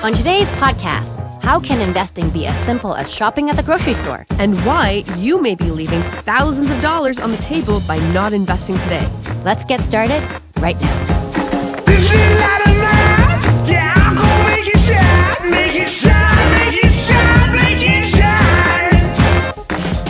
On today's podcast, how can investing be as simple as shopping at the grocery store? And why you may be leaving thousands of dollars on the table by not investing today. Let's get started right now. This is not a lie. Yeah, I'm gonna make it shine, make it shine, make it shine, make it shine.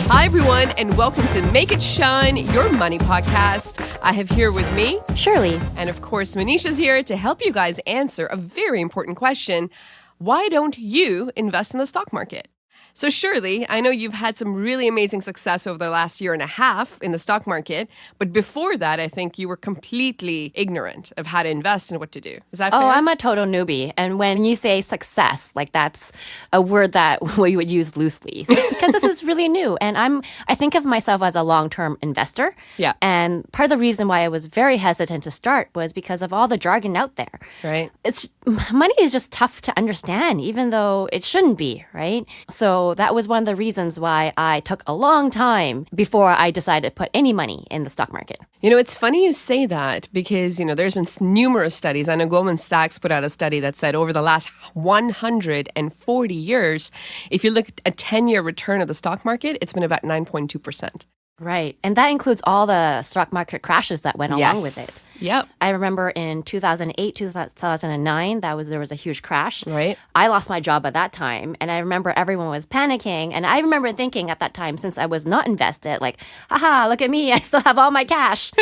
Hi, everyone, and welcome to Make It Shine, your money podcast. I have here with me, Shirley. and of course, Manisha's here to help you guys answer a very important question. Why don't you invest in the stock market? So Shirley, I know you've had some really amazing success over the last year and a half in the stock market, but before that, I think you were completely ignorant of how to invest and what to do. Is that fair? Oh, I'm a total newbie. And when you say success, like that's a word that we would use loosely because this is really new. And I think of myself as a long-term investor. Yeah. And part of the reason why I was very hesitant to start was because of all the jargon out there. Right. Money is just tough to understand, even though it shouldn't be, right? So that was one of the reasons why I took a long time before I decided to put any money in the stock market. You know, it's funny you say that because, there's been numerous studies. I know Goldman Sachs put out a study that said over the last 140 years, if you look at a 10-year return of the stock market, it's been about 9.2%. Right. And that includes all the stock market crashes that went along with it. Yep. I remember in 2008, 2009, there was a huge crash. Right. I lost my job at that time. And I remember everyone was panicking. And I remember thinking at that time, since I was not invested, like, haha, look at me. I still have all my cash.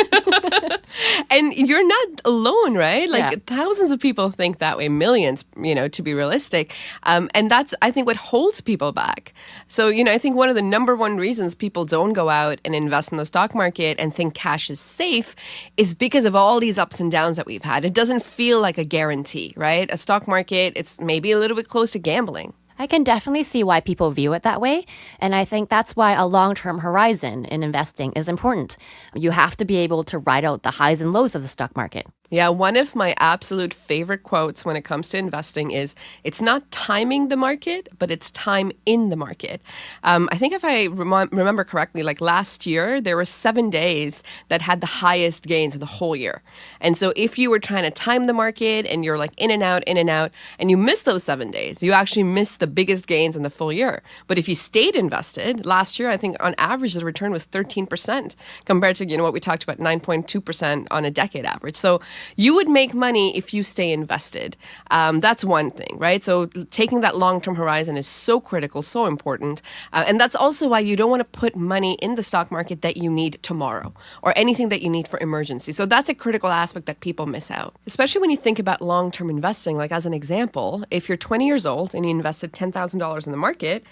And you're not alone, right? Like Yeah. thousands of people think that way, millions, to be realistic. And that's, I think, what holds people back. So, I think one of the number one reasons people don't go out and invest in the stock market and think cash is safe is because of all these ups and downs that we've had. It doesn't feel like a guarantee, right? A stock market, it's maybe a little bit close to gambling. I can definitely see why people view it that way. And I think that's why a long-term horizon in investing is important. You have to be able to ride out the highs and lows of the stock market. Yeah, one of my absolute favorite quotes when it comes to investing is, it's not timing the market, but it's time in the market. I think if I remember correctly, like last year, there were 7 days that had the highest gains of the whole year. And so if you were trying to time the market and you're like in and out, and you miss those 7 days, you actually miss the biggest gains in the full year. But if you stayed invested, last year, I think on average, the return was 13% compared to, what we talked about, 9.2% on a decade average. So you would make money if you stay invested. That's one thing, right? So taking that long-term horizon is so critical, so important. And that's also why you don't want to put money in the stock market that you need tomorrow or anything that you need for emergency. So that's a critical aspect that people miss out, especially when you think about long-term investing. Like as an example, if you're 20 years old and you invested $10,000 in the market,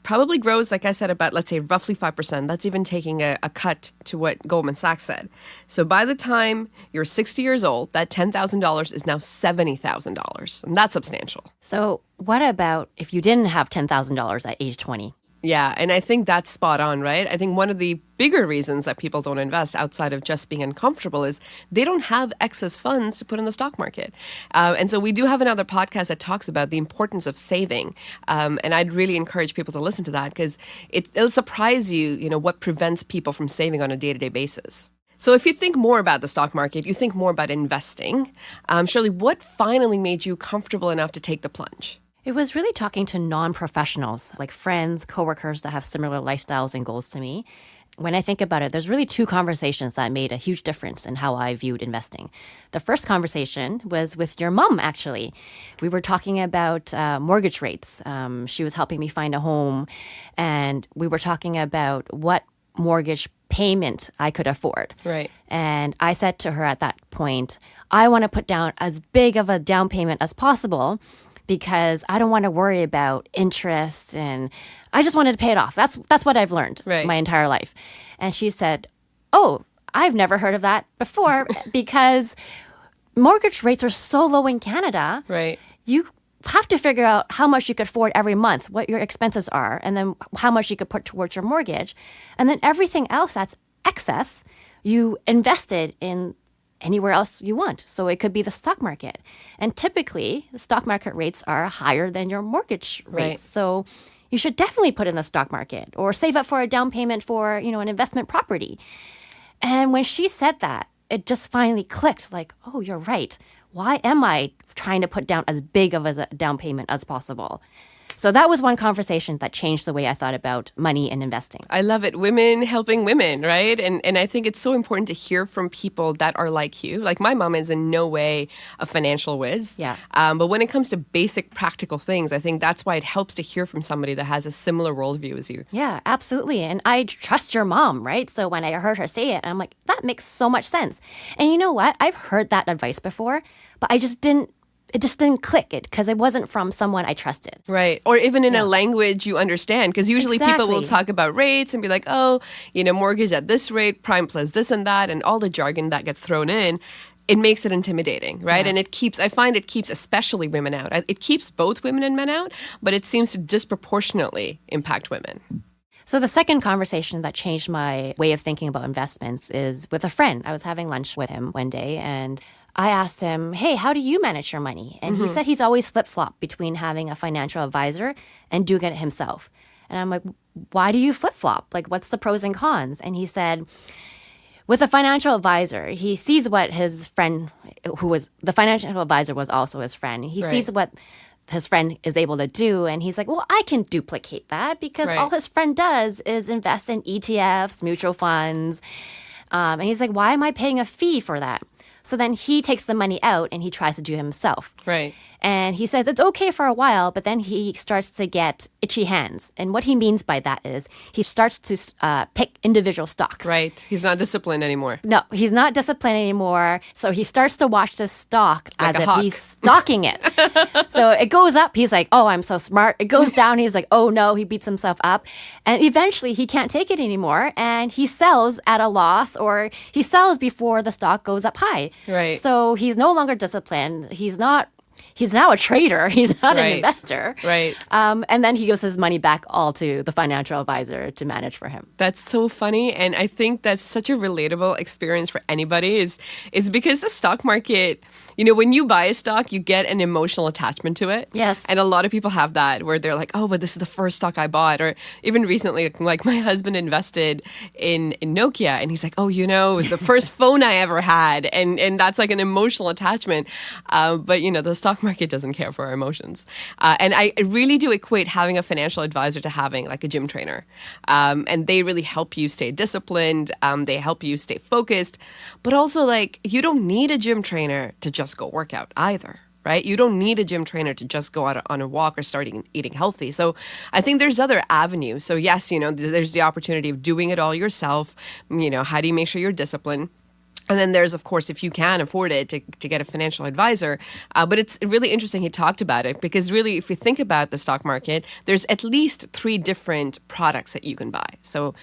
probably grows, like I said, about, let's say, roughly 5%. That's even taking a cut to what Goldman Sachs said. So by the time you're 60 years old, that $10,000 is now $70,000. And that's substantial. So what about if you didn't have $10,000 at age 20? Yeah, and I think that's spot on, right? I think one of the bigger reasons that people don't invest outside of just being uncomfortable is they don't have excess funds to put in the stock market. And so we do have another podcast that talks about the importance of saving. And I'd really encourage people to listen to that because it'll surprise you, what prevents people from saving on a day-to-day basis. So if you think more about the stock market, you think more about investing. Shirley, what finally made you comfortable enough to take the plunge? It was really talking to non-professionals, like friends, coworkers that have similar lifestyles and goals to me. When I think about it, there's really 2 conversations that made a huge difference in how I viewed investing. The first conversation was with your mom, actually. We were talking about mortgage rates. She was helping me find a home, and we were talking about what mortgage payment I could afford. Right. And I said to her at that point, I want to put down as big of a down payment as possible because I don't want to worry about interest, and I just wanted to pay it off. That's what I've learned my entire life. And she said, oh, I've never heard of that before because mortgage rates are so low in Canada. Right. You have to figure out how much you could afford every month, what your expenses are, and then how much you could put towards your mortgage. And then everything else that's excess, you invested in anywhere else you want. So it could be the stock market. And typically, the stock market rates are higher than your mortgage rates. Right. So you should definitely put in the stock market or save up for a down payment for, an investment property. And when she said that, it just finally clicked like, oh, you're right. why am I trying to put down as big of a down payment as possible? So that was one conversation that changed the way I thought about money and investing. I love it. Women helping women, right? And I think it's so important to hear from people that are like you. Like my mom is in no way a financial whiz. Yeah. But when it comes to basic practical things, I think that's why it helps to hear from somebody that has a similar worldview as you. Yeah, absolutely. And I trust your mom, right? So when I heard her say it, I'm like, that makes so much sense. And you know what? I've heard that advice before, but it just didn't click it because it wasn't from someone I trusted. Right. Or even in a language you understand. Because usually people will Exactly. talk about rates and be like, oh, mortgage at this rate, prime plus this and that, and all the jargon that gets thrown in. It makes it intimidating, right? Yeah. And I find it keeps especially women out. It keeps both women and men out, but it seems to disproportionately impact women. So the second conversation that changed my way of thinking about investments is with a friend. I was having lunch with him one day and I asked him, hey, how do you manage your money? And he said he's always flip-flopped between having a financial advisor and doing it himself. And I'm like, why do you flip-flop? Like, what's the pros and cons? And he said, with a financial advisor, he sees what his friend, the financial advisor was also his friend. He sees what his friend is able to do. And he's like, well, I can duplicate that because all his friend does is invest in ETFs, mutual funds. And he's like, why am I paying a fee for that? So then he takes the money out and he tries to do it himself. Right. And he says it's okay for a while, but then he starts to get itchy hands. And what he means by that is he starts to pick individual stocks. Right. He's not disciplined anymore. No, he's not disciplined anymore. So he starts to watch this stock Like as a if hawk. he's stalking it. So it goes up. He's like, oh, I'm so smart. It goes down. He's like, oh, no. He beats himself up. And eventually he can't take it anymore. And he sells at a loss or he sells before the stock goes up high. Right. So he's no longer disciplined. He's now a trader. He's not an Right. investor. Right. And then he gives his money back all to the financial advisor to manage for him. That's so funny. And I think that's such a relatable experience for anybody is because the stock market, when you buy a stock, you get an emotional attachment to it. Yes. And a lot of people have that where they're like, oh, but this is the first stock I bought. Or even recently, like my husband invested in Nokia and he's like, oh, it was the first phone I ever had. And that's like an emotional attachment. But, the stock market doesn't care for our emotions. And I really do equate having a financial advisor to having like a gym trainer. And they really help you stay disciplined. They help you stay focused. But also like you don't need a gym trainer to just go work out either. Right? You don't need a gym trainer to just go out on a walk or start eating healthy. So I think there's other avenues. So yes, there's the opportunity of doing it all yourself. How do you make sure you're disciplined? And then there's, of course, if you can afford it, to get a financial advisor. But it's really interesting he talked about it because really, if you think about the stock market, there's at least 3 different products that you can buy. So,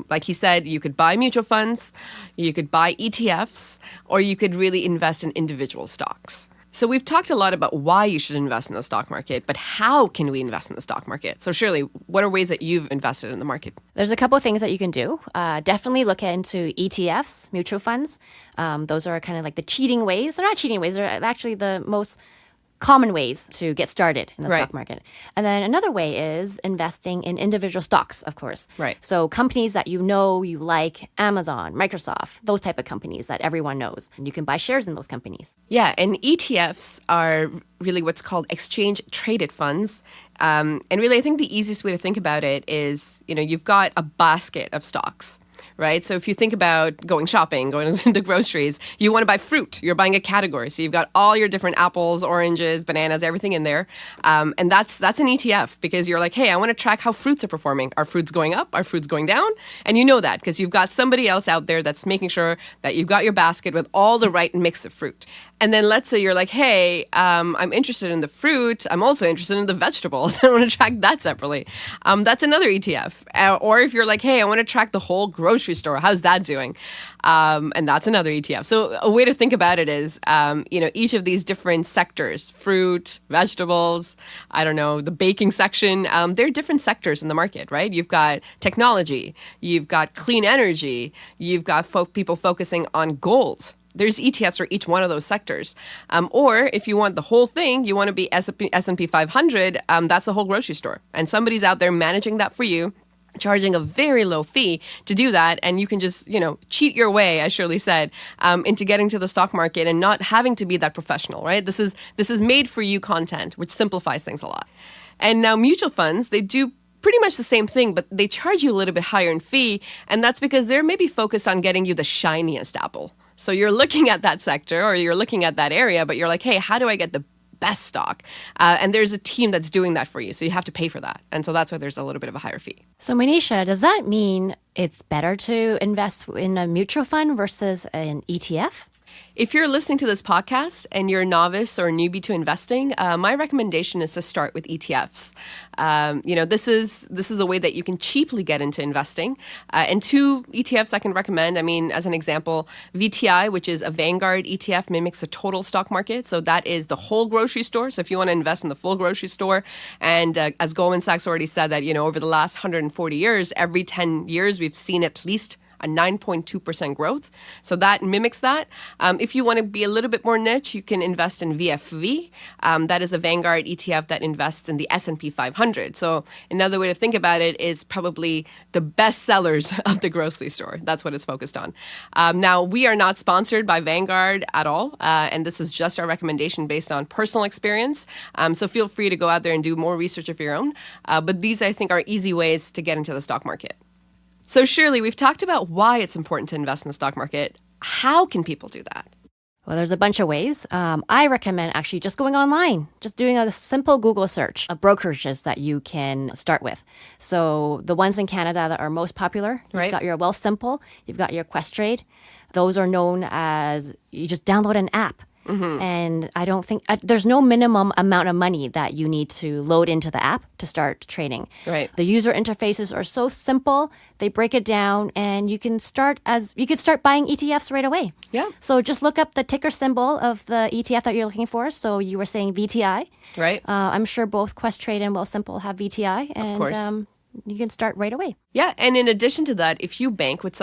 like he said, you could buy mutual funds, you could buy ETFs, or you could really invest in individual stocks. So we've talked a lot about why you should invest in the stock market, but how can we invest in the stock market? So Shirley, what are ways that you've invested in the market? There's a couple of things that you can do. Definitely look into ETFs, mutual funds. Those are kind of like the cheating ways. They're not cheating ways. They're actually the most common ways to get started in the stock market. And then another way is investing in individual stocks, of course. Right. So companies that you like, Amazon, Microsoft, those type of companies that everyone knows. And you can buy shares in those companies. Yeah, and ETFs are really what's called exchange traded funds. And really, I think the easiest way to think about it is, you've got a basket of stocks. Right? So if you think about going shopping, going to the groceries, you want to buy fruit. You're buying a category. So you've got all your different apples, oranges, bananas, everything in there. And that's an ETF because you're like, hey, I want to track how fruits are performing. Are fruits going up? Are fruits going down? And you know that because you've got somebody else out there that's making sure that you've got your basket with all the right mix of fruit. And then let's say you're like, hey, I'm interested in the fruit. I'm also interested in the vegetables. I want to track that separately. That's another ETF. Or if you're like, hey, I want to track the whole grocery store. How's that doing? And that's another ETF. So a way to think about it is, each of these different sectors, fruit, vegetables, the baking section, they're different sectors in the market, right? You've got technology, you've got clean energy, you've got people focusing on gold. There's ETFs for each one of those sectors. Or if you want the whole thing, you want to be S&P 500, that's the whole grocery store. And somebody's out there managing that for you. charging a very low fee to do that. And you can just, cheat your way, as Shirley said, into getting to the stock market and not having to be that professional, right? This is made for you content, which simplifies things a lot. And now mutual funds, they do pretty much the same thing, but they charge you a little bit higher in fee. And that's because they're maybe focused on getting you the shiniest apple. So you're looking at that sector or you're looking at that area, but you're like, hey, how do I get the best stock? And there's a team that's doing that for you. So you have to pay for that. And so that's why there's a little bit of a higher fee. So Manisha, does that mean it's better to invest in a mutual fund versus an ETF? If you're listening to this podcast and you're a novice or a newbie to investing, my recommendation is to start with ETFs. This is a way that you can cheaply get into investing. And 2 ETFs I can recommend. I mean, as an example, VTI, which is a Vanguard ETF, mimics the total stock market. So that is the whole grocery store. So if you want to invest in the full grocery store, and as Goldman Sachs already said that, over the last 140 years, every 10 years, we've seen at least a 9.2% growth. So that mimics that. If you want to be a little bit more niche, you can invest in VFV. That is a Vanguard ETF that invests in the S&P 500. So another way to think about it is probably the best sellers of the grocery store. That's what it's focused on. Now, we are not sponsored by Vanguard at all. And this is just our recommendation based on personal experience. So feel free to go out there and do more research of your own. But these, I think, are easy ways to get into the stock market. So Shirley, we've talked about why it's important to invest in the stock market. How can people do that? Well, there's a bunch of ways. I recommend actually just going online, just doing a simple Google search of brokerages that you can start with. So the ones in Canada that are most popular, you've got your Wealthsimple, you've got your Questrade. Those are known as, you just download an app. Mm-hmm. And I don't think there's no minimum amount of money that you need to load into the app to start trading. Right. The user interfaces are so simple. They break it down, and you can start buying ETFs right away. Yeah. So just look up the ticker symbol of the ETF that you're looking for. So you were saying VTI. Right. I'm sure both Questrade and Wealthsimple have VTI, and of course. You can start right away. Yeah. And in addition to that, if you bank with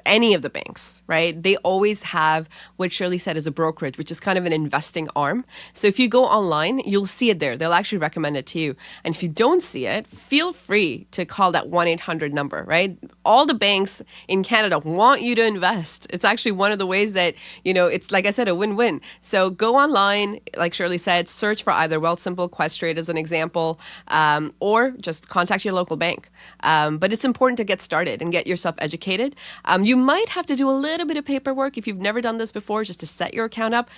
any of the banks, right, they always have what Shirley said is a brokerage, which is kind of an investing arm. So if you go online, you'll see it there. They'll actually recommend it to you. And if you don't see it, feel free to call that 1-800 number, right? All the banks in Canada want you to invest. It's actually one of the ways that, it's, like I said, a win-win. So go online, like Shirley said, search for either Wealthsimple, Questrade as an example, or just contact your local bank. But it's important to get started and get yourself educated. You might have to do a little bit of paperwork if you've never done this before, just to set your account up.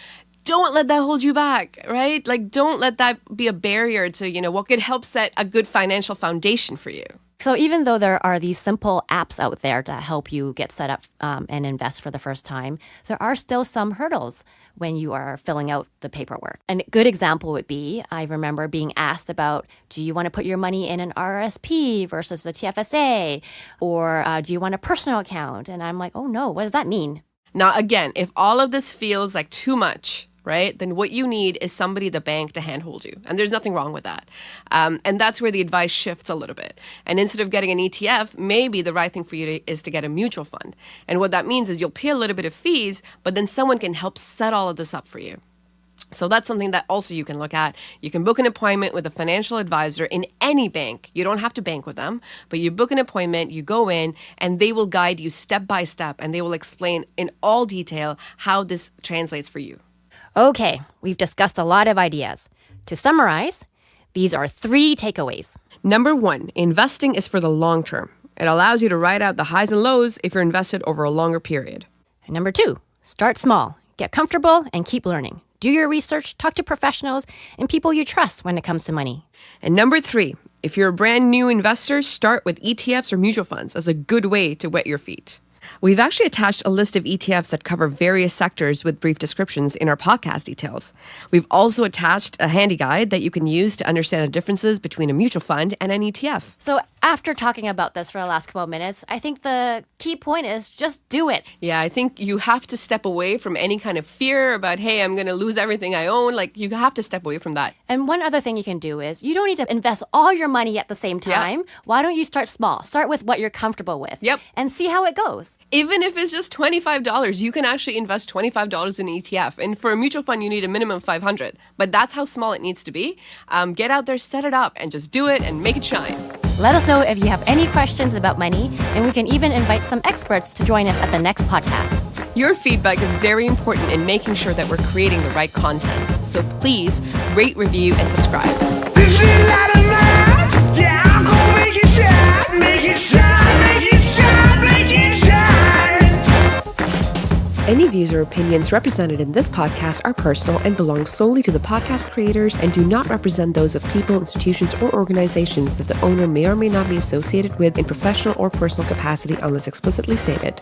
Don't let that hold you back, right? Like, don't let that be a barrier to, what could help set a good financial foundation for you. So even though there are these simple apps out there to help you get set up and invest for the first time, there are still some hurdles when you are filling out the paperwork. And a good example would be, I remember being asked about, do you want to put your money in an RRSP versus a TFSA? Or do you want a personal account? And I'm like, oh no, what does that mean? Now, again, if all of this feels like too much, right, then what you need is somebody at the bank to handhold you. And there's nothing wrong with that. And that's where the advice shifts a little bit. And instead of getting an ETF, maybe the right thing for you is to get a mutual fund. And what that means is you'll pay a little bit of fees, but then someone can help set all of this up for you. So that's something that also you can look at. You can book an appointment with a financial advisor in any bank. You don't have to bank with them, but you book an appointment, you go in, and they will guide you step by step, and they will explain in all detail how this translates for you. Okay, we've discussed a lot of ideas. To summarize, these are 3 takeaways. Number 1, investing is for the long term. It allows you to ride out the highs and lows if you're invested over a longer period. And number 2, start small, get comfortable, and keep learning. Do your research, talk to professionals, and people you trust when it comes to money. And number 3, if you're a brand new investor, start with ETFs or mutual funds as a good way to wet your feet. We've actually attached a list of ETFs that cover various sectors with brief descriptions in our podcast details. We've also attached a handy guide that you can use to understand the differences between a mutual fund and an ETF. So after talking about this for the last couple of minutes, I think the key point is just do it. Yeah, I think you have to step away from any kind of fear about, hey, I'm going to lose everything I own. Like, you have to step away from that. And one other thing you can do is you don't need to invest all your money at the same time. Yep. Why don't you start small? Start with what you're comfortable with. Yep. And see how it goes. Even if it's just $25, you can actually invest $25 in an ETF. And for a mutual fund, you need a minimum of $500. But that's how small it needs to be. Get out there, set it up, and just do it and make it shine. Let us know if you have any questions about money, and we can even invite some experts to join us at the next podcast. Your feedback is very important in making sure that we're creating the right content. So please rate, review, and subscribe. This little light of mine, yeah, I'm gonna make it shine, make it shine, make it shine, make it shine. Any views or opinions represented in this podcast are personal and belong solely to the podcast creators and do not represent those of people, institutions, or organizations that the owner may or may not be associated with in professional or personal capacity unless explicitly stated.